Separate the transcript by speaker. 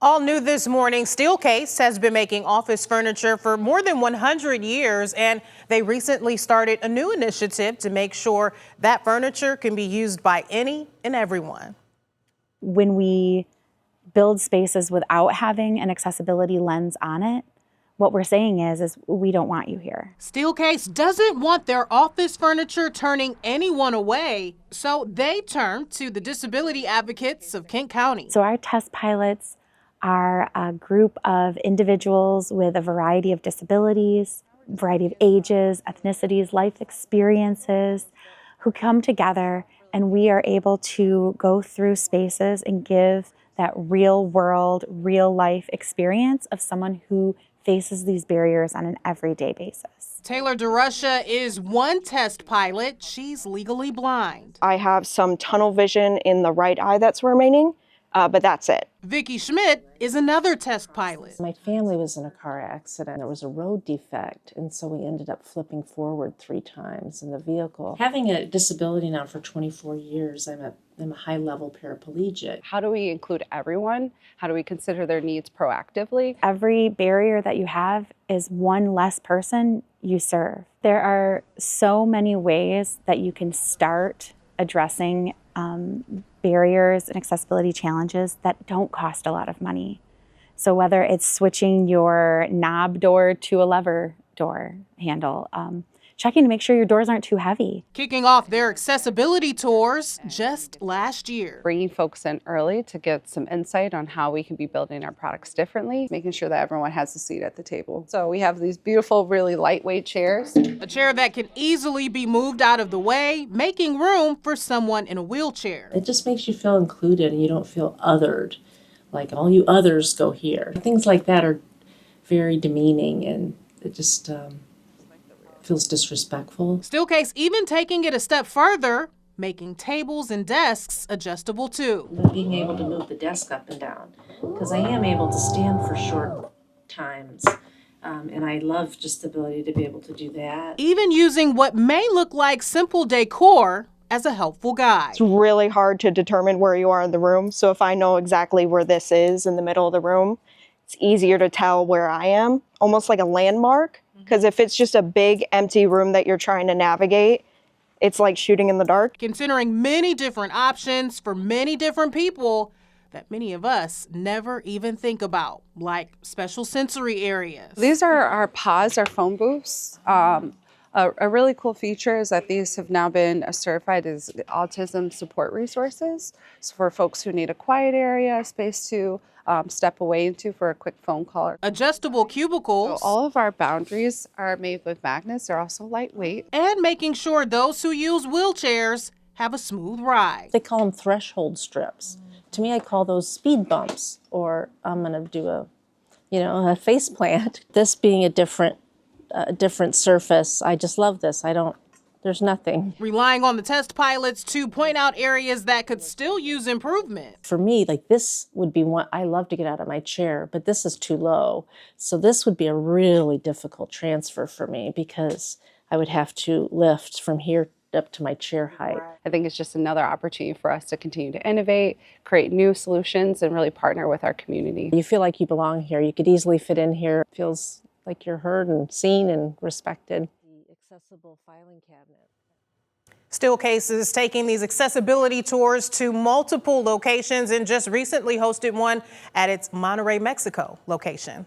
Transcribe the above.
Speaker 1: All new this morning, Steelcase has been making office furniture for more than 100 years, and they recently started a new initiative to make sure that furniture can be used by any and everyone.
Speaker 2: When we build spaces without having an accessibility lens on it, what we're saying is we don't want you here.
Speaker 1: Steelcase doesn't want their office furniture turning anyone away, so they turn to the disability advocates of Kent County.
Speaker 2: So our test pilots are a group of individuals with a variety of disabilities, variety of ages, ethnicities, life experiences, who come together, and we are able to go through spaces and give that real world, real life experience of someone who faces these barriers on an everyday basis.
Speaker 1: Taylor DeRusha is one test pilot. She's legally blind.
Speaker 3: I have some tunnel vision in the right eye that's remaining, but that's it.
Speaker 1: Vicky Schmidt is another test pilot.
Speaker 4: My family was in a car accident. There was a road defect, and so we ended up flipping forward 3 times in the vehicle. Having a disability now for 24 years, I'm a high-level paraplegic.
Speaker 5: How do we include everyone? How do we consider their needs proactively?
Speaker 2: Every barrier that you have is one less person you serve. There are so many ways that you can start addressing barriers and accessibility challenges that don't cost a lot of money. So whether it's switching your knob door to a lever door handle, checking to make sure your doors aren't too heavy.
Speaker 1: Kicking off their accessibility tours just last year.
Speaker 5: Bringing folks in early to get some insight on how we can be building our products differently, making sure that everyone has a seat at the table. So we have these beautiful, really lightweight chairs.
Speaker 1: A chair that can easily be moved out of the way, making room for someone in a wheelchair.
Speaker 4: It just makes you feel included and you don't feel othered, like all you others go here. Things like that are very demeaning, and it just feels disrespectful.
Speaker 1: Steelcase even taking it a step further, making tables and desks adjustable too.
Speaker 4: Being able to move the desk up and down, because I am able to stand for short times, and I love just the ability to be able to do that.
Speaker 1: Even using what may look like simple decor as a helpful guide.
Speaker 3: It's really hard to determine where you are in the room, so if I know exactly where this is in the middle of the room, it's easier to tell where I am, almost like a landmark. Because if it's just a big empty room that you're trying to navigate, it's like shooting in the dark.
Speaker 1: Considering many different options for many different people that many of us never even think about, like special sensory areas.
Speaker 5: These are our pods, our phone booths. A really cool feature is that these have now been certified as autism support resources. So for folks who need a quiet area, a space to step away into for a quick phone call.
Speaker 1: Adjustable cubicles.
Speaker 5: So all of our boundaries are made with magnets. They're also lightweight.
Speaker 1: And making sure those who use wheelchairs have a smooth ride.
Speaker 4: They call them threshold strips. To me, I call those speed bumps, or I'm going to do a face plant. This being a different surface, I just love this. There's nothing.
Speaker 1: Relying on the test pilots to point out areas that could still use improvement.
Speaker 4: For me, like this would be one, I love to get out of my chair, but this is too low. So this would be a really difficult transfer for me, because I would have to lift from here up to my chair height.
Speaker 5: I think it's just another opportunity for us to continue to innovate, create new solutions, and really partner with our community.
Speaker 4: You feel like you belong here. You could easily fit in here. It feels like you're heard and seen and respected. The accessible filing cabinet.
Speaker 1: Steelcase is taking these accessibility tours to multiple locations and just recently hosted one at its Monterrey, Mexico location.